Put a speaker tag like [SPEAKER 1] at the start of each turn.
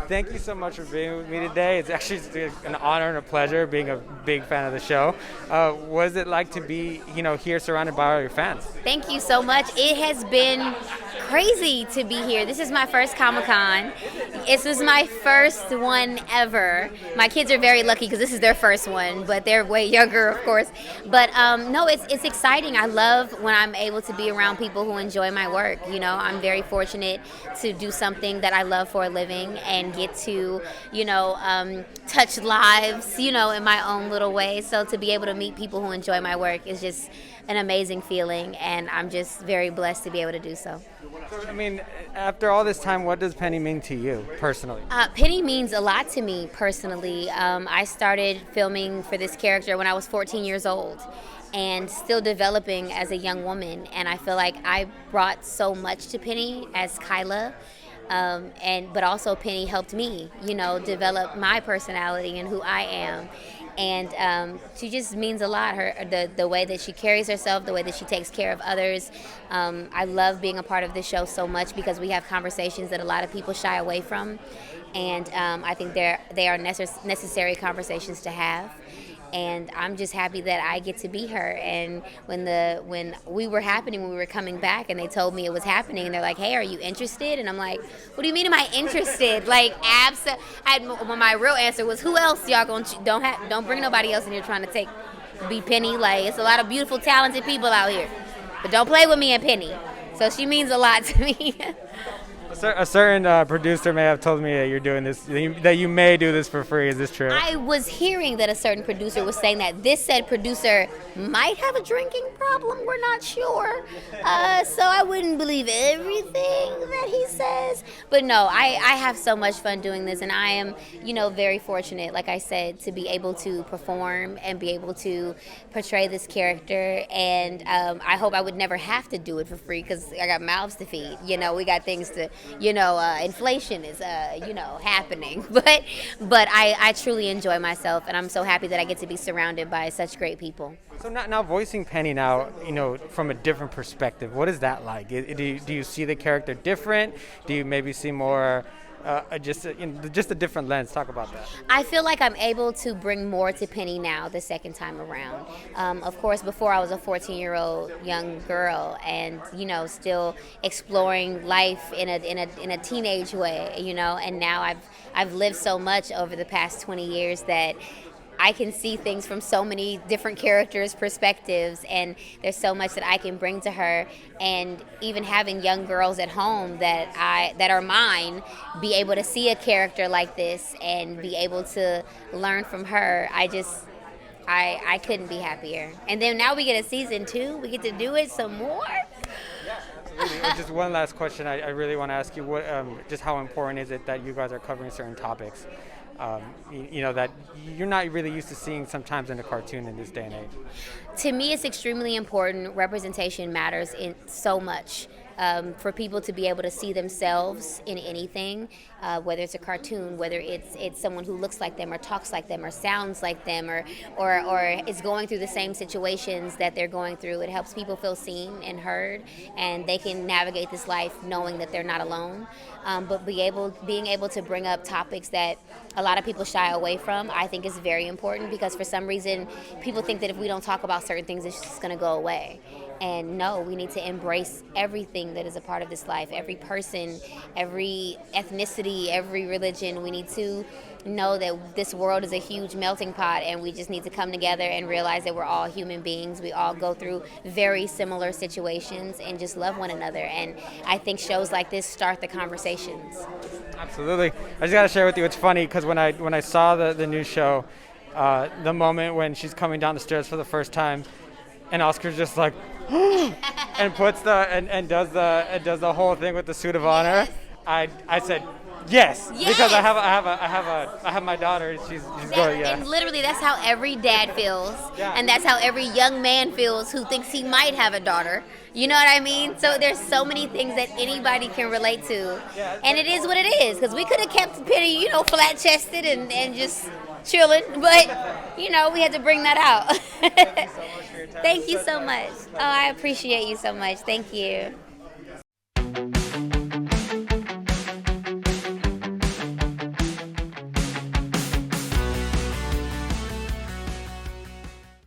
[SPEAKER 1] thank you so much for being with me today. It's actually an honor and a pleasure being a big fan of the show. What is it like to be, here surrounded by all your fans?
[SPEAKER 2] Thank you so much. It has been crazy to be here. This is my first Comic-Con. This was my first one ever. My kids are very lucky because this is their first one, but they're way younger, of course. But no, it's exciting. I love when I'm able to be around people who enjoy my work. I'm very fortunate to do something that I love for a living and get to, touch lives, in my own little way. So to be able to meet people who enjoy my work is just an amazing feeling, and I'm just very blessed to be able to do so.
[SPEAKER 1] So, after all this time, what does Penny mean to you personally?
[SPEAKER 2] Penny means a lot to me personally. I started filming for this character when I was 14 years old and still developing as a young woman, and I feel like I brought so much to Penny as Kyla. But also Penny helped me, develop my personality and who I am. And she just means a lot. The way that she carries herself, the way that she takes care of others. I love being a part of this show so much because we have conversations that a lot of people shy away from, and I think they are necessary conversations to have. And I'm just happy that I get to be her. And when we were coming back, and they told me it was happening, and they're like, "Hey, are you interested?" And I'm like, "What do you mean, am I interested?" Like, my real answer was, "Who else y'all don't bring nobody else in here trying to be Penny. Like, it's a lot of beautiful, talented people out here, but don't play with me and Penny." So she means a lot to me.
[SPEAKER 1] A certain producer may have told me that you're doing this, that you may do this for free. Is this true?
[SPEAKER 2] I was hearing that a certain producer was saying that this said producer might have a drinking problem. We're not sure. So I wouldn't believe everything that he says. But no, I have so much fun doing this, and I am, very fortunate, like I said, to be able to perform and be able to portray this character. And I hope I would never have to do it for free because I got mouths to feed. We got things to... inflation is, happening. But I truly enjoy myself, and I'm so happy that I get to be surrounded by such great people.
[SPEAKER 1] So now voicing Penny now, from a different perspective, what is that like? Do you see the character different? Do you maybe see more... just a different lens? Talk about that.
[SPEAKER 2] I feel like I'm able to bring more to Penny now the second time around. Of course, before I was a 14-year-old young girl, and still exploring life in a teenage way. And now I've lived so much over the past 20 years that I can see things from so many different characters' perspectives, and there's so much that I can bring to her. And even having young girls at home that are mine be able to see a character like this and be able to learn from her, I couldn't be happier. And then now we get a season 2. We get to do it some more.
[SPEAKER 1] Absolutely. Just one last question I really want to ask you. What, just how important is it that you guys are covering certain topics? That you're not really used to seeing sometimes in a cartoon in this day and age?
[SPEAKER 2] To me, it's extremely important. Representation matters in so much. For people to be able to see themselves in anything, whether it's a cartoon, whether it's someone who looks like them or talks like them or sounds like them or is going through the same situations that they're going through. It helps people feel seen and heard, and they can navigate this life knowing that they're not alone. But being able to bring up topics that a lot of people shy away from, I think is very important, because for some reason people think that if we don't talk about certain things, it's just going to go away. And no, we need to embrace everything that is a part of this life. Every person, every ethnicity, every religion. We need to know that this world is a huge melting pot, and we just need to come together and realize that we're all human beings. We all go through very similar situations, and just love one another. And I think shows like this start the conversations.
[SPEAKER 1] Absolutely. I just got to share with you, it's funny because when I saw the new show, the moment when she's coming down the stairs for the first time, and Oscar's just like, and puts and does the whole thing with the suit of honor.
[SPEAKER 2] Yes.
[SPEAKER 1] I said yes, because I have my daughter. She's going. Yeah.
[SPEAKER 2] And literally, that's how every dad feels,
[SPEAKER 1] Yeah.
[SPEAKER 2] And that's how every young man feels who thinks he might have a daughter. You know what I mean? So there's so many things that anybody can relate to, and it is what it is. Because we could have kept Penny, flat chested and just chilling, but we had to bring that out.
[SPEAKER 1] Thank you so much for your time.
[SPEAKER 2] Thank you so much. Oh, I appreciate you so much. Thank you.